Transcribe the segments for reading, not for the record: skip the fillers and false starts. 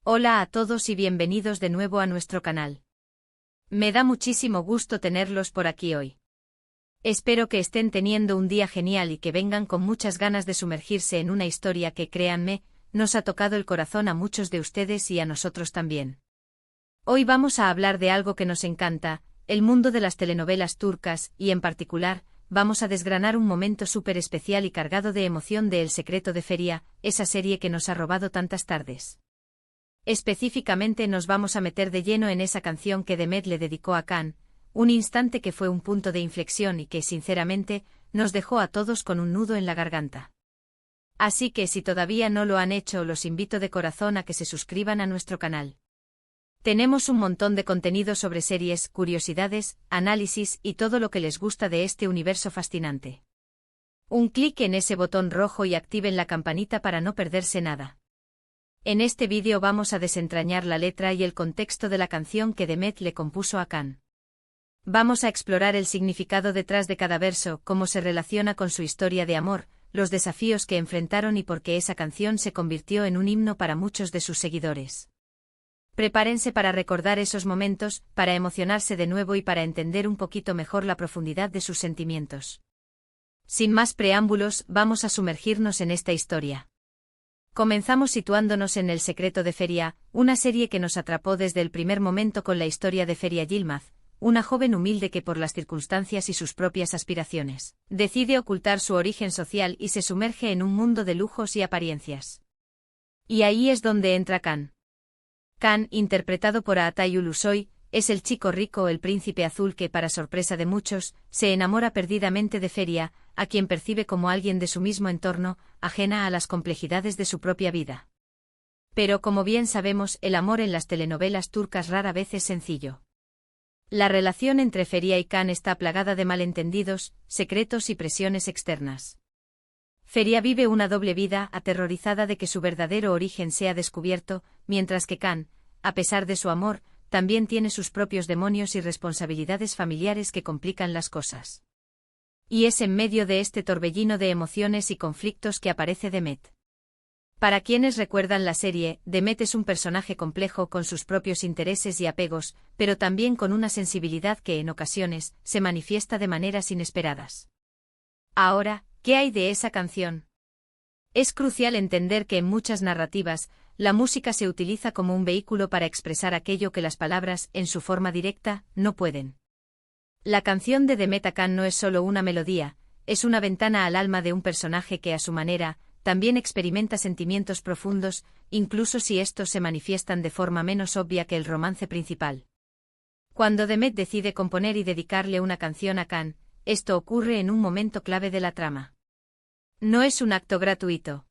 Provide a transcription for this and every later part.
Hola a todos y bienvenidos de nuevo a nuestro canal. Me da muchísimo gusto tenerlos por aquí hoy. Espero que estén teniendo un día genial y que vengan con muchas ganas de sumergirse en una historia que, créanme, nos ha tocado el corazón a muchos de ustedes y a nosotros también. Hoy vamos a hablar de algo que nos encanta, el mundo de las telenovelas turcas, y en particular, vamos a desgranar un momento súper especial y cargado de emoción de El secreto de Feriha, esa serie que nos ha robado tantas tardes. Específicamente nos vamos a meter de lleno en esa canción que Demet le dedicó a Can, un instante que fue un punto de inflexión y que, sinceramente, nos dejó a todos con un nudo en la garganta. Así que si todavía no lo han hecho, los invito de corazón a que se suscriban a nuestro canal. Tenemos un montón de contenido sobre series, curiosidades, análisis y todo lo que les gusta de este universo fascinante. Un clic en ese botón rojo y activen la campanita para no perderse nada. En este vídeo vamos a desentrañar la letra y el contexto de la canción que Demet le compuso a Can. Vamos a explorar el significado detrás de cada verso, cómo se relaciona con su historia de amor, los desafíos que enfrentaron y por qué esa canción se convirtió en un himno para muchos de sus seguidores. Prepárense para recordar esos momentos, para emocionarse de nuevo y para entender un poquito mejor la profundidad de sus sentimientos. Sin más preámbulos, vamos a sumergirnos en esta historia. Comenzamos situándonos en El secreto de Feriha, una serie que nos atrapó desde el primer momento con la historia de Feriha Yilmaz, una joven humilde que por las circunstancias y sus propias aspiraciones, decide ocultar su origen social y se sumerge en un mundo de lujos y apariencias. Y ahí es donde entra Can. Can, interpretado por Atay Ulusoy, es el chico rico o el príncipe azul que, para sorpresa de muchos, se enamora perdidamente de Feriha, a quien percibe como alguien de su mismo entorno, ajena a las complejidades de su propia vida. Pero como bien sabemos, el amor en las telenovelas turcas rara vez es sencillo. La relación entre Feriha y Can está plagada de malentendidos, secretos y presiones externas. Feriha vive una doble vida, aterrorizada de que su verdadero origen sea descubierto, mientras que Can, a pesar de su amor, también tiene sus propios demonios y responsabilidades familiares que complican las cosas. Y es en medio de este torbellino de emociones y conflictos que aparece Demet. Para quienes recuerdan la serie, Demet es un personaje complejo con sus propios intereses y apegos, pero también con una sensibilidad que en ocasiones se manifiesta de maneras inesperadas. Ahora, ¿qué hay de esa canción? Es crucial entender que en muchas narrativas, la música se utiliza como un vehículo para expresar aquello que las palabras, en su forma directa, no pueden. La canción de Demet a Can no es solo una melodía, es una ventana al alma de un personaje que a su manera, también experimenta sentimientos profundos, incluso si estos se manifiestan de forma menos obvia que el romance principal. Cuando Demet decide componer y dedicarle una canción a Can, esto ocurre en un momento clave de la trama. No es un acto gratuito.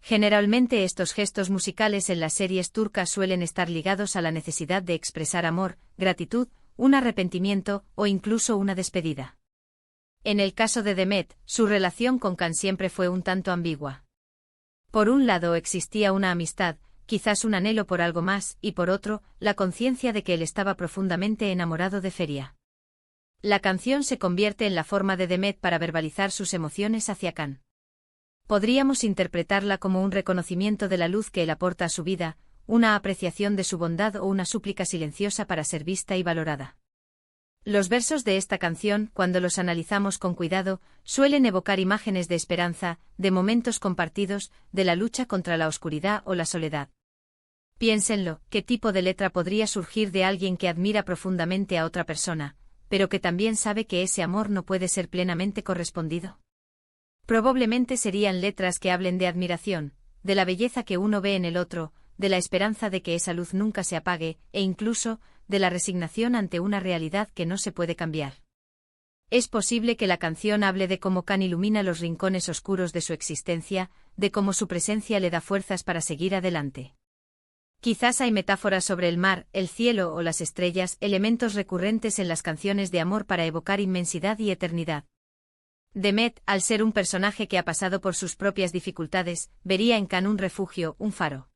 Generalmente estos gestos musicales en las series turcas suelen estar ligados a la necesidad de expresar amor, gratitud, un arrepentimiento o incluso una despedida. En el caso de Demet, su relación con Can siempre fue un tanto ambigua. Por un lado existía una amistad, quizás un anhelo por algo más, y por otro, la conciencia de que él estaba profundamente enamorado de Feriha. La canción se convierte en la forma de Demet para verbalizar sus emociones hacia Can. Podríamos interpretarla como un reconocimiento de la luz que él aporta a su vida, una apreciación de su bondad o una súplica silenciosa para ser vista y valorada. Los versos de esta canción, cuando los analizamos con cuidado, suelen evocar imágenes de esperanza, de momentos compartidos, de la lucha contra la oscuridad o la soledad. Piénsenlo, ¿qué tipo de letra podría surgir de alguien que admira profundamente a otra persona, pero que también sabe que ese amor no puede ser plenamente correspondido? Probablemente serían letras que hablen de admiración, de la belleza que uno ve en el otro, de la esperanza de que esa luz nunca se apague, e incluso, de la resignación ante una realidad que no se puede cambiar. Es posible que la canción hable de cómo Can ilumina los rincones oscuros de su existencia, de cómo su presencia le da fuerzas para seguir adelante. Quizás hay metáforas sobre el mar, el cielo o las estrellas, elementos recurrentes en las canciones de amor para evocar inmensidad y eternidad. Demet, al ser un personaje que ha pasado por sus propias dificultades, vería en Can un refugio, un faro.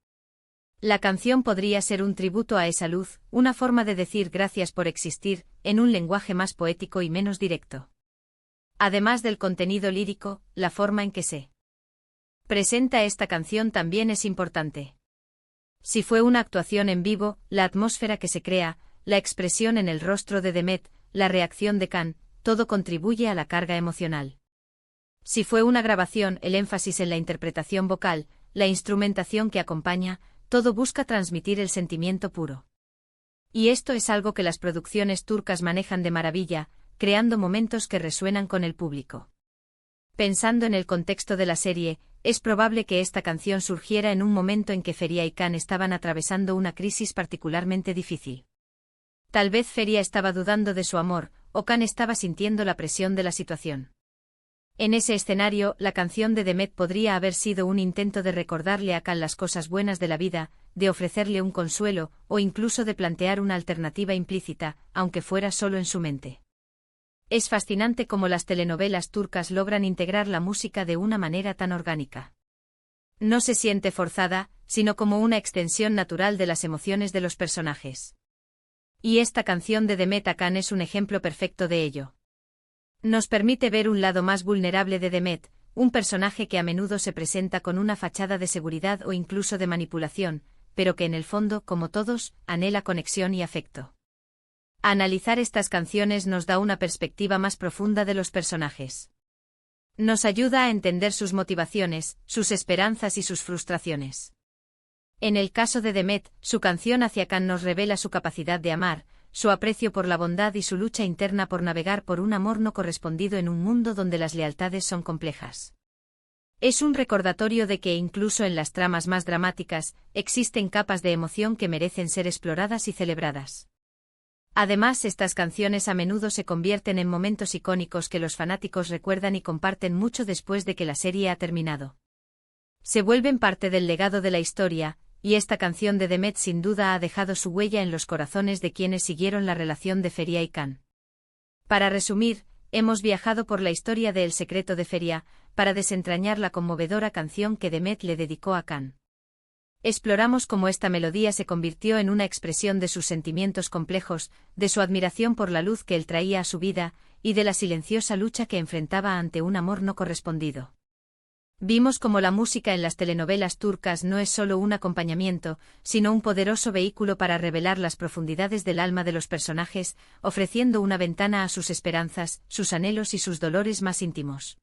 La canción podría ser un tributo a esa luz, una forma de decir gracias por existir, en un lenguaje más poético y menos directo. Además del contenido lírico, la forma en que se presenta esta canción también es importante. Si fue una actuación en vivo, la atmósfera que se crea, la expresión en el rostro de Demet, la reacción de Can, todo contribuye a la carga emocional. Si fue una grabación, el énfasis en la interpretación vocal, la instrumentación que acompaña, todo busca transmitir el sentimiento puro. Y esto es algo que las producciones turcas manejan de maravilla, creando momentos que resuenan con el público. Pensando en el contexto de la serie, es probable que esta canción surgiera en un momento en que Feriha y Can estaban atravesando una crisis particularmente difícil. Tal vez Feriha estaba dudando de su amor, o Can estaba sintiendo la presión de la situación. En ese escenario, la canción de Demet podría haber sido un intento de recordarle a Can las cosas buenas de la vida, de ofrecerle un consuelo, o incluso de plantear una alternativa implícita, aunque fuera solo en su mente. Es fascinante cómo las telenovelas turcas logran integrar la música de una manera tan orgánica. No se siente forzada, sino como una extensión natural de las emociones de los personajes. Y esta canción de Demet Akan es un ejemplo perfecto de ello. Nos permite ver un lado más vulnerable de Demet, un personaje que a menudo se presenta con una fachada de seguridad o incluso de manipulación, pero que en el fondo, como todos, anhela conexión y afecto. Analizar estas canciones nos da una perspectiva más profunda de los personajes. Nos ayuda a entender sus motivaciones, sus esperanzas y sus frustraciones. En el caso de Demet, su canción hacia Can nos revela su capacidad de amar, su aprecio por la bondad y su lucha interna por navegar por un amor no correspondido en un mundo donde las lealtades son complejas. Es un recordatorio de que incluso en las tramas más dramáticas, existen capas de emoción que merecen ser exploradas y celebradas. Además, estas canciones a menudo se convierten en momentos icónicos que los fanáticos recuerdan y comparten mucho después de que la serie ha terminado. Se vuelven parte del legado de la historia, y esta canción de Demet sin duda ha dejado su huella en los corazones de quienes siguieron la relación de Feriha y Can. Para resumir, hemos viajado por la historia de El secreto de Feriha, para desentrañar la conmovedora canción que Demet le dedicó a Can. Exploramos cómo esta melodía se convirtió en una expresión de sus sentimientos complejos, de su admiración por la luz que él traía a su vida, y de la silenciosa lucha que enfrentaba ante un amor no correspondido. Vimos cómo la música en las telenovelas turcas no es solo un acompañamiento, sino un poderoso vehículo para revelar las profundidades del alma de los personajes, ofreciendo una ventana a sus esperanzas, sus anhelos y sus dolores más íntimos.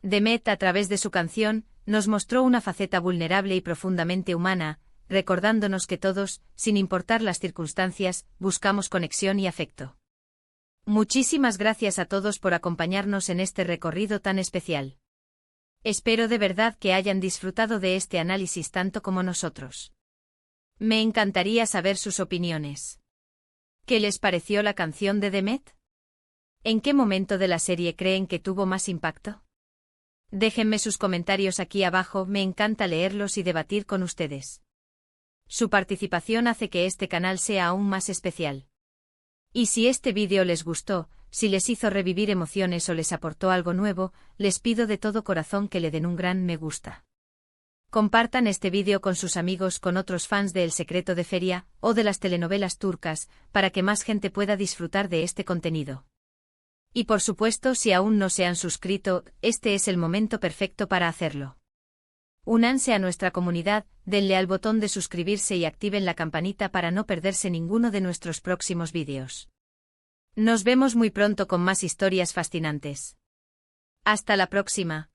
Demet, a través de su canción, nos mostró una faceta vulnerable y profundamente humana, recordándonos que todos, sin importar las circunstancias, buscamos conexión y afecto. Muchísimas gracias a todos por acompañarnos en este recorrido tan especial. Espero de verdad que hayan disfrutado de este análisis tanto como nosotros. Me encantaría saber sus opiniones. ¿Qué les pareció la canción de Demet? ¿En qué momento de la serie creen que tuvo más impacto? Déjenme sus comentarios aquí abajo, me encanta leerlos y debatir con ustedes. Su participación hace que este canal sea aún más especial. Y si este vídeo les gustó, si les hizo revivir emociones o les aportó algo nuevo, les pido de todo corazón que le den un gran me gusta. Compartan este vídeo con sus amigos, con otros fans de El secreto de Feriha, o de las telenovelas turcas, para que más gente pueda disfrutar de este contenido. Y por supuesto, si aún no se han suscrito, este es el momento perfecto para hacerlo. Únanse a nuestra comunidad, denle al botón de suscribirse y activen la campanita para no perderse ninguno de nuestros próximos vídeos. Nos vemos muy pronto con más historias fascinantes. Hasta la próxima.